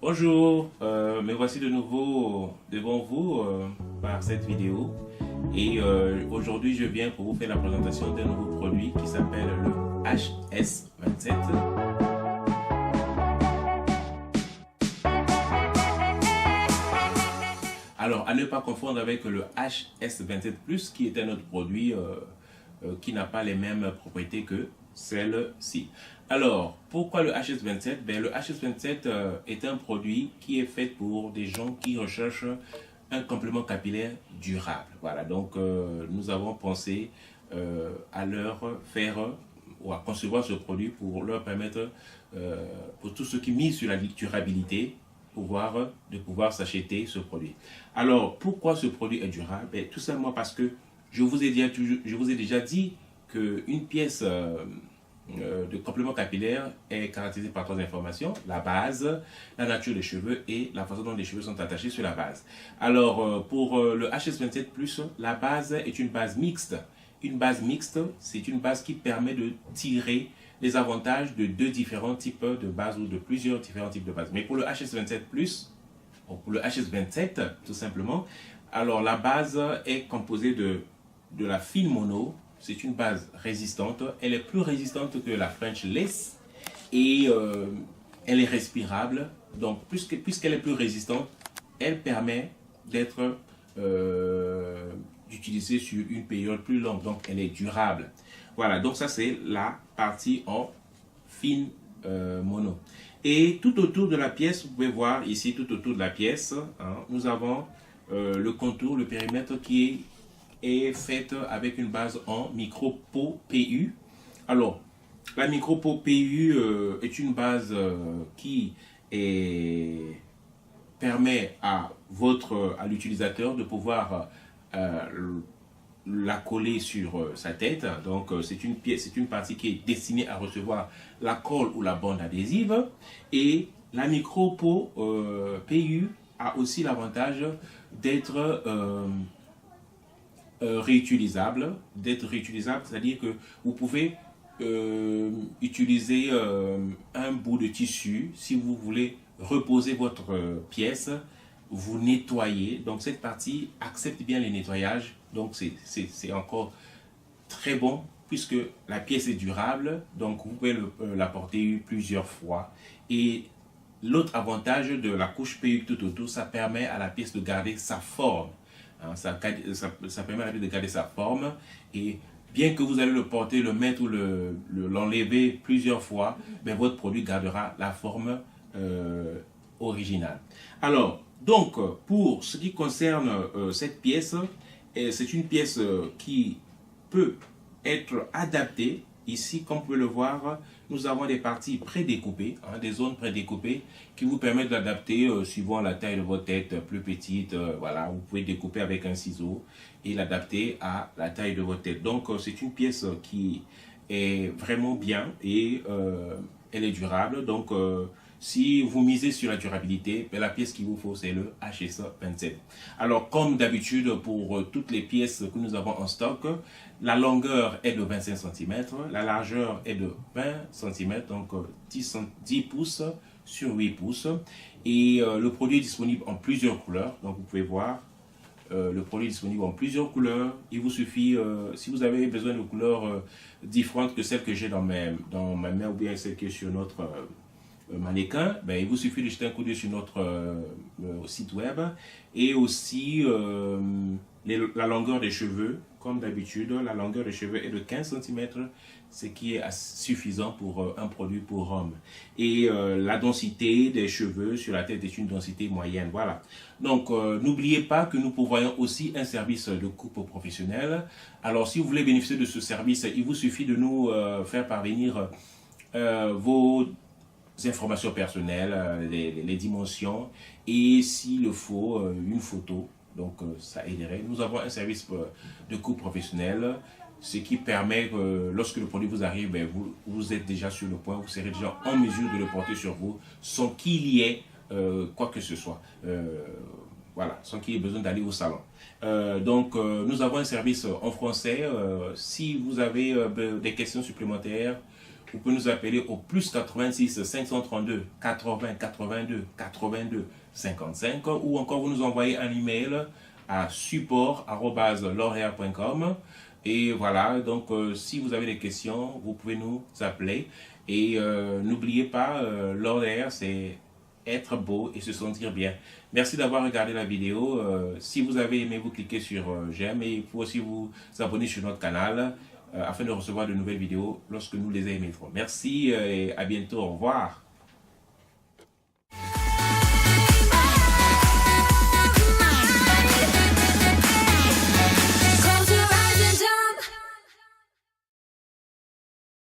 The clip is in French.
Bonjour, me voici de nouveau devant vous par cette vidéo et aujourd'hui je viens pour vous faire la présentation d'un nouveau produit qui s'appelle le HS27. Alors à ne pas confondre avec le HS27 Plus qui est un autre produit qui n'a pas les mêmes propriétés que celle-ci. Alors, pourquoi le HS27? Le HS27 est un produit qui est fait pour des gens qui recherchent un complément capillaire durable. Voilà, donc nous avons pensé à leur faire ou à concevoir ce produit pour leur permettre, pour tous ceux qui misent sur la durabilité, de pouvoir s'acheter ce produit. Alors, pourquoi ce produit est durable? Tout simplement parce que je vous ai déjà dit qu'une pièce de complément capillaire est caractérisée par trois informations: la base, la nature des cheveux et la façon dont les cheveux sont attachés sur la base. Alors, pour le HS27 Plus, la base est une base mixte. Une base mixte, c'est une base qui permet de tirer les avantages de deux différents types de bases ou de plusieurs différents types de bases. Mais pour le HS27 Plus, ou pour le HS27 tout simplement, alors la base est composée de la fine mono. C'est une base résistante. Elle est plus résistante que la French Lace et elle est respirable. Donc, puisqu'elle est plus résistante, elle permet d'être utilisée sur une période plus longue. Donc, elle est durable. Voilà, donc ça c'est la partie en fine mono. Et tout autour de la pièce, vous pouvez voir ici, tout autour de la pièce, nous avons le contour, le périmètre qui est faite avec une base en micro-pot PU. Alors, la micro-pot PU est une base qui permet à l'utilisateur de pouvoir la coller sur sa tête. Donc, c'est une partie qui est destinée à recevoir la colle ou la bande adhésive. Et la micro-pot PU a aussi l'avantage d'être réutilisable, c'est-à-dire que vous pouvez utiliser un bout de tissu si vous voulez reposer votre pièce, vous nettoyez. Donc cette partie accepte bien les nettoyages, donc c'est encore très bon puisque la pièce est durable, donc vous pouvez la porter plusieurs fois. Et l'autre avantage de la couche PU tout autour, ça permet à la pièce de garder sa forme. Ça permet à la pièce de garder sa forme, et bien que vous allez le porter, le mettre ou l'enlever plusieurs fois, votre produit gardera la forme originale. Alors, donc, pour ce qui concerne cette pièce, c'est une pièce qui peut être adaptée. Ici, comme vous pouvez le voir, nous avons des parties prédécoupées, des zones prédécoupées qui vous permettent d'adapter suivant la taille de votre tête, plus petite. Voilà, vous pouvez découper avec un ciseau et l'adapter à la taille de votre tête. Donc, c'est une pièce qui est vraiment bien et elle est durable. Donc, si vous misez sur la durabilité, la pièce qu'il vous faut, c'est le HS27. Alors, comme d'habitude, pour toutes les pièces que nous avons en stock, la longueur est de 25 cm, la largeur est de 20 cm, donc 10 pouces sur 8 pouces. Et le produit est disponible en plusieurs couleurs, donc vous pouvez voir. Le produit est disponible en plusieurs couleurs. Il vous suffit, si vous avez besoin de couleurs différentes que celles que j'ai dans ma main ou bien celles que sur notre mannequin, il vous suffit de jeter un coup d'œil sur notre site web. Et aussi la longueur des cheveux, comme d'habitude, la longueur des cheveux est de 15 cm, ce qui est suffisant pour un produit pour homme. Et la densité des cheveux sur la tête est une densité moyenne. Voilà. Donc, n'oubliez pas que nous pourvoyons aussi un service de coupe professionnel. Alors, si vous voulez bénéficier de ce service, il vous suffit de nous faire parvenir vos informations personnelles, les dimensions et s'il le faut, une photo. Donc ça aiderait. Nous avons un service de coupe professionnel, ce qui permet que lorsque le produit vous arrive, vous êtes déjà sur le point, vous serez déjà en mesure de le porter sur vous sans qu'il y ait quoi que ce soit. Voilà, sans qu'il y ait besoin d'aller au salon. Donc nous avons un service en français. Si vous avez des questions supplémentaires vous pouvez nous appeler au plus 86 532 80 82 82 55 ou encore vous nous envoyez un email à support@l'oréal.com. Et voilà, donc si vous avez des questions, vous pouvez nous appeler. Et n'oubliez pas, L'Oréal, c'est être beau et se sentir bien. Merci d'avoir regardé la vidéo. Si vous avez aimé, vous cliquez sur j'aime et il faut aussi vous abonner sur notre canal afin de recevoir de nouvelles vidéos lorsque nous les émettrons. Merci et à bientôt. Au revoir.